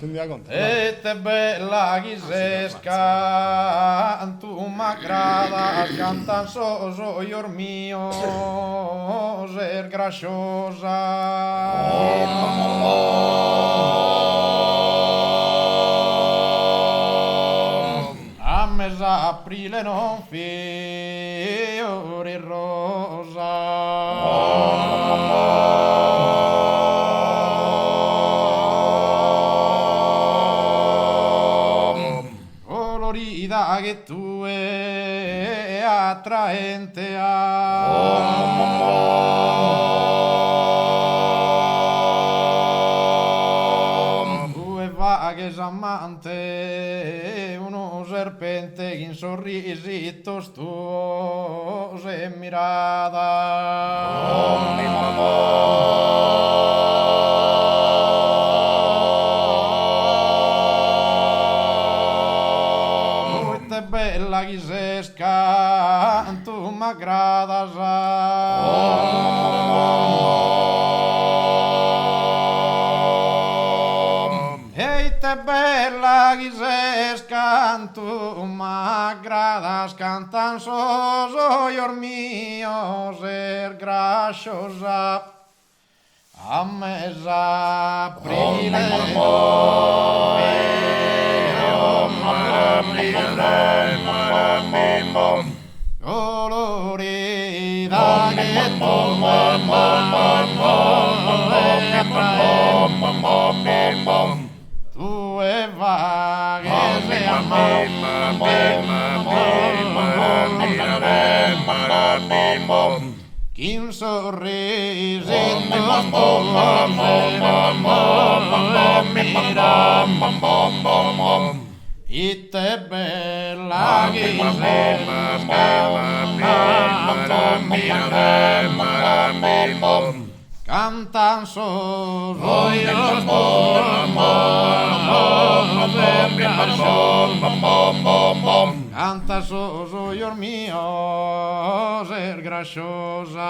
entendía contar. Este bella ghisesca, tu m'agrada, cantan soso io mio, ser graciosa. A mese aprile non fiori rosa. Colorida che tu è attraente due vaghe amante, uno serpente in sorrisito stuoso e mirada. Uite bella ghisesca, tu m'agradas. Eite bella ghisesca, tu m'agradas, cantan soso io mio, ser graciosa. A mese aprile colorida che tu tue vaghe chi un sorriso ite bella ghisesca cantan soso io canta soso io mio ser graciosa.